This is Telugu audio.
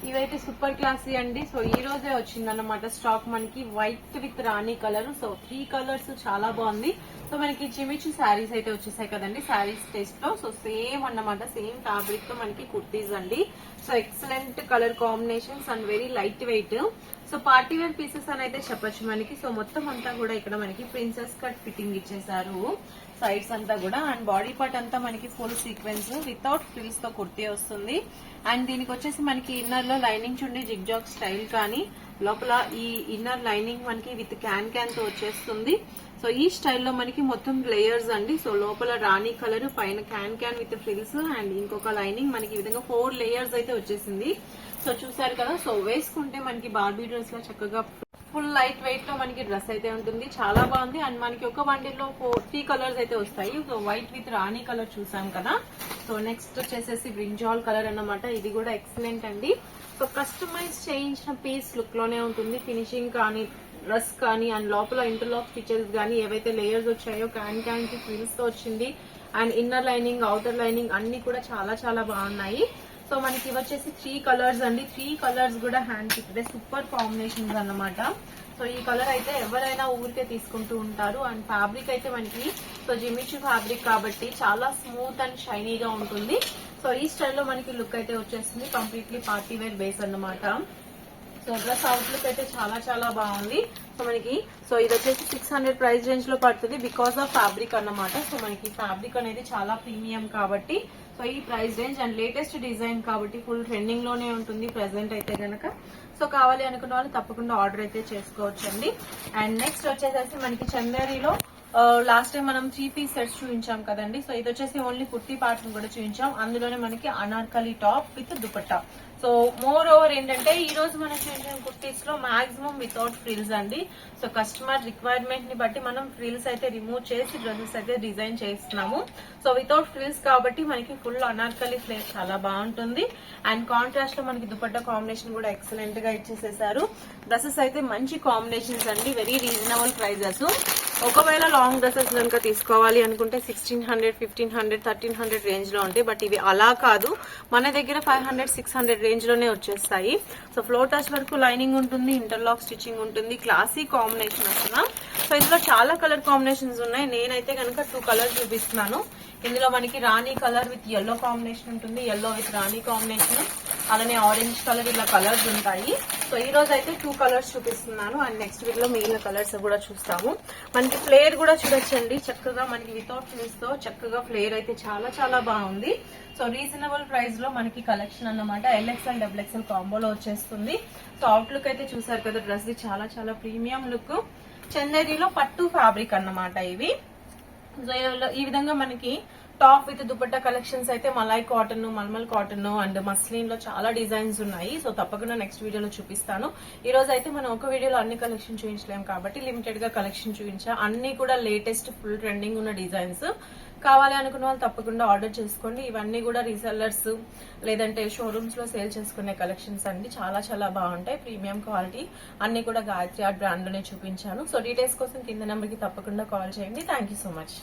ఇవైతే సూపర్ క్లాసీ అండి. సో ఈ రోజే వచ్చిందన్నమాట స్టాక్ మనకి వైట్ విత్ రాణి కలర్. సో 3 కలర్స్ చాలా బాగుంది. సో మనకి చిమిచి శారీస్ అయితే వచ్చేసాయి కదండి శారీస్ టేస్ట్ లో. సో సేమ్ అన్నమాట, సేమ్ ఫ్యాబ్రిక్ తో మనకి కుర్తీస్ అండి. So excellent colour combinations and very light weight. So party wear pieces అని అయితే చెప్పొచ్చు మనకి. సో మొత్తం అంతా కూడా ఇక్కడ మనకి ప్రిన్సెస్ కట్ ఫిట్టింగ్ ఇచ్చేసారు సైడ్స్ అంతా కూడా. అండ్ బాడీ పార్ట్ అంతా మనకి ఫుల్ సీక్వెన్స్ వితౌట్ ఫ్రిల్స్ తో కుర్తీ వస్తుంది. అండ్ దీనికి వచ్చేసి మనకి ఇన్నర్ లో లైనింగ్ చుండి జిగ్జాగ్ స్టైల్ కానీ, లోపల ఈ ఇన్నర్ లైనింగ్ మనకి విత్ క్యాన్ తో వచ్చేస్తుంది. సో ఈ స్టైల్లో మనకి మొత్తం లేయర్స్ అండి. సో లోపల రాణి కలర్, పైన క్యాన్ విత్ ఫ్రిల్స్ అండ్ ఇంకొక లైనింగ్ మనకి ఈ విధంగా 4 లేయర్స్ అయితే వచ్చేసింది. సో చూసారు కదా. సో వేసుకుంటే మనకి బార్బీ డ్రెస్ లా చక్కగా ఫుల్ లైట్ వెయిట్ లో మనకి డ్రెస్ అయితే ఉంటుంది. చాలా బాగుంది. అండ్ మనకి ఒక బండిల్లో 3 కలర్స్ అయితే వస్తాయి. సో వైట్ విత్ రాణి కలర్ చూసాం కదా. సో నెక్స్ట్ వచ్చేసేసి బ్రింజాల్ కలర్ అన్నమాట. ఇది కూడా ఎక్సలెంట్ అండి. సో కస్టమైజ్ చేయించిన పీస్ లుక్ లోనే ఉంటుంది. ఫినిషింగ్ కానీ, డ్రెస్ కానీ, అండ్ లోపల ఇంటర్లాక్ స్టిచెస్ కానీ, ఏవైతే లేయర్స్ వచ్చాయో క్యాన్ కి ఫ్రిల్స్ తో వచ్చింది. And inner lining, outer lining అన్ని కూడా చాలా చాలా బాగున్నాయి. సో మనకి ఇవి వచ్చేసి 3 కలర్స్ అండి. 3 కలర్స్ కూడా హ్యాండ్ పిక్డ్ సూపర్ కాంబినేషన్స్ అన్నమాట. సో ఈ కలర్ అయితే ఎవరైనా ఊరికే తీసుకుంటూ ఉంటారు. అండ్ ఫ్యాబ్రిక్ అయితే మనకి సో జిమిచు ఫ్యాబ్రిక్ కాబట్టి చాలా స్మూత్ అండ్ షైనీగా ఉంటుంది. సో ఈ స్టైల్లో మనకి లుక్ అయితే వచ్చేస్తుంది. కంప్లీట్లీ పార్టీ వేర్ బేస్ అన్నమాట. సో డ్రెస్ అవుట్లుక్ అయితే చాలా చాలా బాగుంది. సో మనకి సో ఇది వచ్చేసి 600 ప్రైస్ రేంజ్ లో పడుతుంది బికాస్ ఆఫ్ ఫ్యాబ్రిక్ అన్నమాట. సో మనకి ఫ్యాబ్రిక్ అనేది చాలా ప్రీమియం కాబట్టి సో ఈ price range and latest design కాబట్టి ఫుల్ ట్రెండింగ్ లోనే ఉంటుంది ప్రెసెంట్ అయితే గనక. సో కావాలి అనుకున్న వాళ్ళు తప్పకుండా ఆర్డర్ అయితే చేసుకోవచ్చండి. అండ్ నెక్స్ట్ వచ్చేసి మనకి చందేరిలో లాస్ట్ టైం మనం 3 పీస్ సెట్స్ చూపించాం కదండి. సో ఇది వచ్చేసి ఓన్లీ కుర్తీ పార్ట్స్ కూడా చూపించాం. అందులోనే మనకి Anarkali top with dupatta. So more over ఏంటంటే ఈ రోజు మనం చూపించిన కుర్తీస్ లో మాక్సిమం వితౌట్ ఫ్రిల్స్ అండి. సో కస్టమర్ రిక్వైర్మెంట్ ని బట్టి మనం ఫ్రిల్స్ అయితే రిమూవ్ చేసి డ్రెస్సెస్ అయితే డిజైన్ చేస్తున్నాము. సో వితౌట్ ఫ్రిల్స్ కాబట్టి మనకి ఫుల్ అనార్కలి ఫ్లేర్ చాలా బాగుంటుంది. అండ్ కాంట్రాస్ట్ లో మనకి దుపట్టా కాంబినేషన్ కూడా ఎక్సలెంట్ గా ఇచ్చేసేసారు. డ్రెస్సెస్ అయితే మంచి కాంబినేషన్స్ అండి, వెరీ రీజనబుల్ ప్రైజెస్. ఒకవేళ లాంగ్ డ్రెస్సెస్ కనుక తీసుకోవాలి అనుకుంటే 1600, 1500, 1300 రేంజ్ లో ఉంటాయి. బట్ ఇవి అలా కాదు, మన దగ్గర 500, 600 రేంజ్ లోనే వచ్చేస్తాయి. సో ఫ్లోర్ టచ్ వరకు లైనింగ్ ఉంటుంది, ఇంటర్లాక్ స్టిచ్చింగ్ ఉంటుంది, క్లాసీ కాంబినేషన్ అసలు. సో ఇందులో చాలా కలర్ కాంబినేషన్స్ ఉన్నాయి. నేనైతే కనుక 2 కలర్స్ చూపిస్తున్నాను. ఇందులో మనకి రాణి కలర్ విత్ ఎల్లో కాంబినేషన్ ఉంటుంది, ఎల్లో విత్ రాణి కాంబినేషన్, అలానే ఆరెంజ్ కలర్, ఇలా కలర్స్ ఉంటాయి. సో ఈ రోజు అయితే 2 కలర్స్ చూపిస్తున్నాను. అండ్ నెక్స్ట్ వీక్ లో మిగిలిన కలర్స్ కూడా చూస్తాము. మనకి ఫ్లేర్ కూడా చూడొచ్చండి, చక్కగా మనకి వితౌట్ ఫ్రిల్స్ తో చక్కగా ఫ్లేర్ అయితే చాలా చాలా బాగుంది. సో రీజనబుల్ ప్రైస్ లో మనకి కలెక్షన్ అన్నమాట. LXL, XXL కాంబోలో వచ్చేస్తుంది. సో అవుట్లుక్ అయితే చూసారు కదా, డ్రెస్ ది చాలా చాలా ప్రీమియం లుక్. చందేరిలో పట్టు ఫ్యాబ్రిక్ అన్నమాట ఇవి. సో ఈ విధంగా మనకి టాప్ విత్ దుపట్టా కలెక్షన్స్ అయితే మలాయ్ కాటన్, మల్మల్ కాటన్ అండ్ మస్లిన్ లో చాలా డిజైన్స్ ఉన్నాయి. సో తప్పకుండా నెక్స్ట్ వీడియోలో చూపిస్తాను. ఈ రోజు అయితే మనం ఒక వీడియోలో అన్ని కలెక్షన్ చూపించలేము కాబట్టి లిమిటెడ్ గా కలెక్షన్ చూపించా. అన్ని కూడా లేటెస్ట్ ఫుల్ ట్రెండింగ్ ఉన్న డిజైన్స్. కావాలి అనుకున్న వాళ్ళు తప్పకుండా ఆర్డర్ చేసుకోండి. ఇవన్నీ కూడా రీసెల్లర్స్ లేదంటే షోరూమ్స్ లో సేల్ చేసుకునే కలెక్షన్స్ అండి. చాలా చాలా బాగుంటాయి, ప్రీమియం క్వాలిటీ. అన్ని కూడా గాయత్రి ఆర్ట్ బ్రాండ్ లోనే చూపించాను. సో డీటెయిల్స్ కోసం కింద నెంబర్ కి తప్పకుండా కాల్ చేయండి. Thank so much.